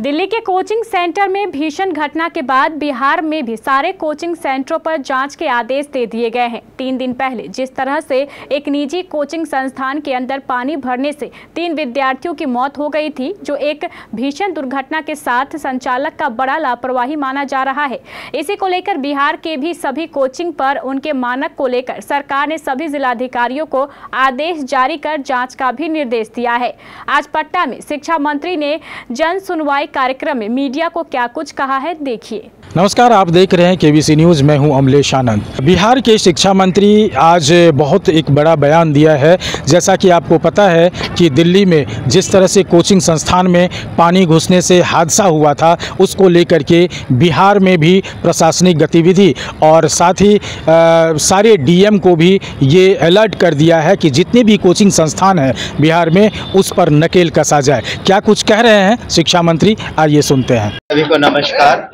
दिल्ली के coaching centre में भीषण घटना के बाद बिहार में भी सारे कोचिंग सेंटरों पर जांच के आदेश दे दिए गए हैं। 3 दिन पहले जिस तरह से एक निजी कोचिंग संस्थान के अंदर पानी भरने से 3 विद्यार्थियों की मौत हो गई थी, जो एक भीषण दुर्घटना के साथ संचालक का बड़ा लापरवाही माना जा रहा है। इसी को लेकर बिहार के भी सभी कोचिंग पर उनके मानक को लेकर सरकार ने सभी जिलाधिकारियों को आदेश जारी कर जाँच का भी निर्देश दिया है। आज पटना में शिक्षा मंत्री ने जन सुनवाई कार्यक्रम में मीडिया को क्या कुछ कहा है, देखिए। नमस्कार, आप देख रहे हैं केबीसी न्यूज़। मैं हूं अमलेश आनंद। बिहार के शिक्षा मंत्री आज बहुत एक बड़ा बयान दिया है। जैसा कि आपको पता है कि दिल्ली में जिस तरह से कोचिंग संस्थान में पानी घुसने से हादसा हुआ था, उसको लेकर के बिहार में भी प्रशासनिक गतिविधि और साथ ही सारे डीएम को भी ये अलर्ट कर दिया है कि जितने भी कोचिंग संस्थान हैं बिहार में, उस पर नकेल कसा जाए। क्या कुछ कह रहे हैं शिक्षा मंत्री, आइए सुनते हैं। सभी को नमस्कार।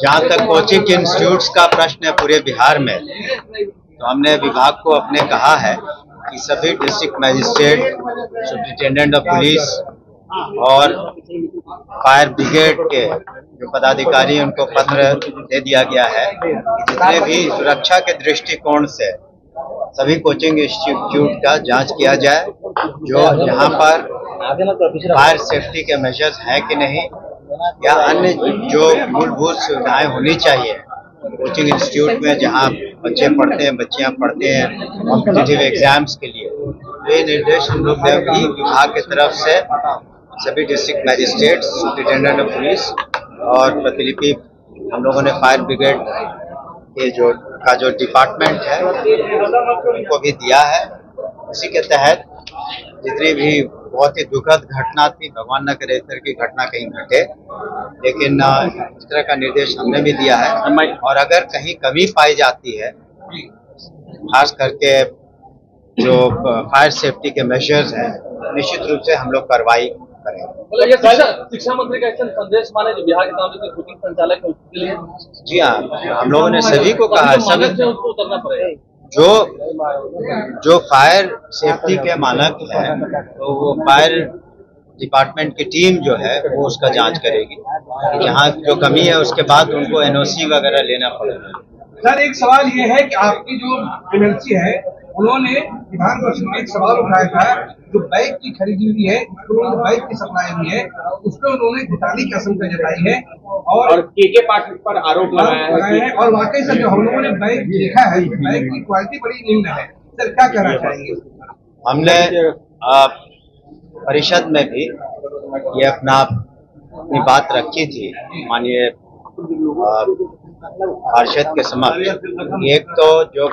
जहाँ तक कोचिंग इंस्टीट्यूट्स का प्रश्न है पूरे बिहार में, तो हमने विभाग को अपने कहा है कि सभी district magistrate, superintendent of police और फायर ब्रिगेड के जो पदाधिकारी हैं, उनको पत्र दे दिया गया है कि जितने भी सुरक्षा के दृष्टिकोण से सभी कोचिंग इंस्टीट्यूट का जांच किया जाए, जो यहाँ पर फायर सेफ्टी के मेजर्स हैं कि नहीं, या अन्य जो मूलभूत सुविधाएं होनी चाहिए कोचिंग इंस्टीट्यूट में जहां बच्चे पढ़ते हैं, बच्चियां पढ़ते हैं कॉम्पिटिटिव एग्जाम्स के लिए। ये निर्देश हम लोग भी विभाग की तरफ से सभी district magistrate, superintendent of police और प्रतिलिपि हम लोगों ने फायर ब्रिगेड के जो डिपार्टमेंट है उनको भी दिया है। इसी के तहत जितनी भी बहुत ही दुखद घटना थी, भगवान न करे इस तरह की घटना कहीं घटे, लेकिन इस तरह का निर्देश हमने भी दिया है। और अगर कहीं कमी पाई जाती है, खास करके जो फायर सेफ्टी के मेजर्स हैं, निश्चित रूप से हम लोग कार्रवाई करेंगे। शिक्षा मंत्री का संदेश माने जो बिहार के सामने कोचिंग संचालक है उसके लिए। जी हाँ, हम लोगों ने सभी को कहा है, सभी उसको उतरना पड़ेगा। जो फायर सेफ्टी के मानक है, तो वो फायर डिपार्टमेंट की टीम जो है वो उसका जांच करेगी कि जहाँ जो कमी है उसके बाद उनको एनओसी वगैरह लेना पड़ेगा। सर, एक सवाल ये है कि आपकी जो एमएलसी है, उन्होंने विधानसभा में एक सवाल उठाया था, जो बैग की खरीदी हुई है, बैग की सप्लाई हुई है, उसमें उन्होंने घोटाले की आशंका जताई है और के पाटिल पर आरोप लगाया है। और वाकई सर, जो हम लोगों ने बैग देखा है, बैग की क्वालिटी बड़ी निम्न है। सर, क्या कहना चाहेंगे? हमने परिषद में भी ये अपनी बात रखी थी माननीय पार्षद के समक्ष। एक तो जो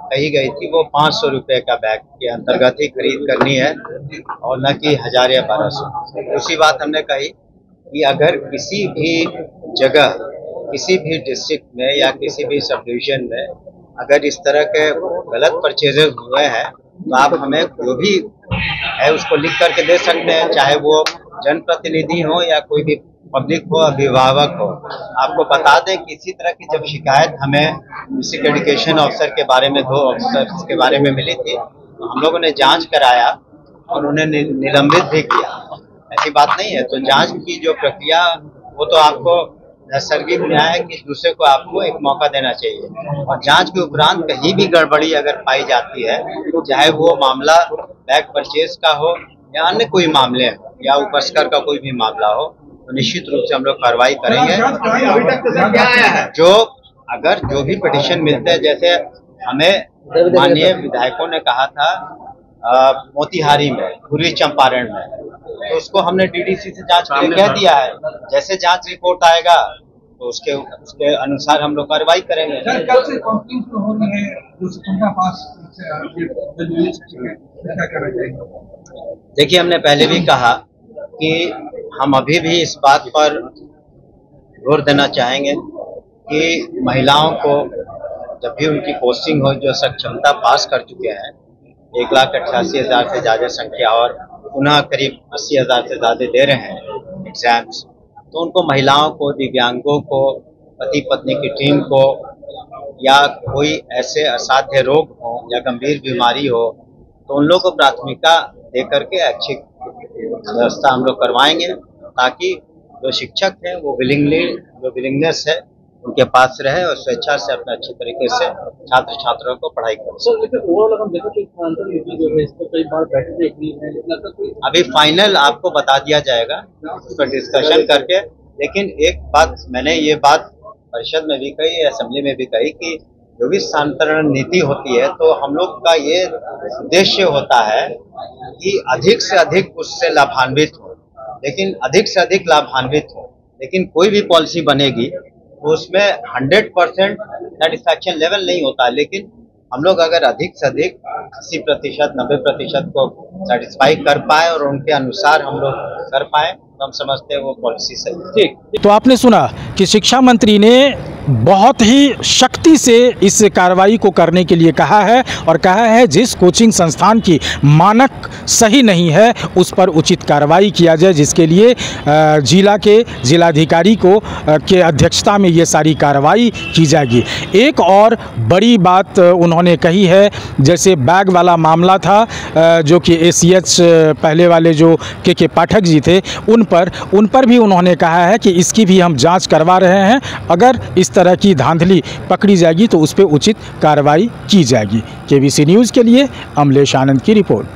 कही गई थी वो 500 रुपए का बैग के अंतर्गत ही खरीद करनी है और न कि 1000 या 1200। दूसरी बात हमने कही कि अगर किसी भी जगह, किसी भी डिस्ट्रिक्ट में या किसी भी सब डिवीजन में अगर इस तरह के गलत परचेजेस हुए हैं, तो आप हमें जो भी है उसको लिख करके दे सकते हैं, चाहे वो जनप्रतिनिधि हो या कोई भी पब्लिक हो, अभिभावक हो। आपको बता दें कि इसी तरह की जब शिकायत हमें डिस्ट्रिक्ट एजुकेशन ऑफिसर के बारे में, 2 ऑफिसर्स के बारे में मिली थी, तो हम लोगों ने जांच कराया और उन्हें निलंबित भी किया। ऐसी बात नहीं है। तो जांच की जो प्रक्रिया, वो तो आपको नैसर्गिक न्याय है कि दूसरे को आपको एक मौका देना चाहिए। और जांच के उपरांत कहीं भी गड़बड़ी अगर पाई जाती है, चाहे वो मामला बैग परचेज का हो या अन्य कोई मामले या उपस्कर का कोई भी मामला हो, तो निश्चित रूप से हम लोग कार्रवाई करेंगे। जो भी पिटीशन मिलते हैं, जैसे हमें माननीय विधायकों ने कहा था मोतिहारी में, पूर्वी चंपारण में, तो उसको हमने डीडीसी से जांच के लिए कह दिया है। जैसे जांच रिपोर्ट आएगा तो उसके अनुसार हम लोग कार्रवाई करेंगे। देखिए, हमने पहले भी कहा कि हम अभी भी इस बात पर जोर देना चाहेंगे कि महिलाओं को जब भी उनकी पोस्टिंग हो, जो सक्षमता पास कर चुके हैं, 1,88,000 से ज्यादा संख्या और पुनः करीब 80,000 से ज्यादा दे रहे हैं एग्जाम्स, तो उनको महिलाओं को, दिव्यांगों को, पति पत्नी की टीम को, या कोई ऐसे असाध्य रोग हो या गंभीर बीमारी हो, तो उन लोगों को प्राथमिकता दे करके अच्छी व्यवस्था हम लोग करवाएंगे, ताकि जो शिक्षक हैं वो विलिंगनेस है उनके पास रहे और स्वेच्छा से अपने अच्छे तरीके से छात्र छात्राओं को पढ़ाई करें। सर लेकिन ओवरऑल हम देखें तो स्थानांतरण नीति जो है इस पर कई बार बैठक देखनी है, लेकिन लगता कोई अभी फाइनल आपको बता दिया जाएगा उस पर डिस्कशन करके। लेकिन एक बात मैंने ये बात परिषद में भी कही, असेंबली में भी कही कि जो भी स्थानांतरण नीति होती है तो हम लोग का ये उद्देश्य होता है कि अधिक से अधिक उससे लाभान्वित हो, लेकिन अधिक से अधिक लाभान्वित हो। लेकिन कोई भी पॉलिसी बनेगी तो उसमें 100% सेटिस्फैक्शन लेवल नहीं होता, लेकिन हम लोग अगर अधिक से अधिक 80%, 90% को सेटिस्फाई कर पाए और उनके अनुसार हम लोग कर पाए तो हम समझते हैं वो पॉलिसी सही है। ठीक, तो आपने सुना कि शिक्षा मंत्री ने बहुत ही शक्ति से इस कार्रवाई को करने के लिए कहा है और कहा है जिस कोचिंग संस्थान की मानक सही नहीं है उस पर उचित कार्रवाई किया जाए, जिसके लिए जिला के जिलाधिकारी को के अध्यक्षता में ये सारी कार्रवाई की जाएगी। एक और बड़ी बात उन्होंने कही है, जैसे बैग वाला मामला था जो कि ACH पहले वाले जो के पाठक जी थे उन पर भी उन्होंने कहा है कि इसकी भी हम जांच करवा रहे हैं, अगर इस तरह की धांधली पकड़ी जाएगी तो उस पर उचित कार्रवाई की जाएगी। KBC न्यूज़ के लिए अमलेश आनंद की रिपोर्ट।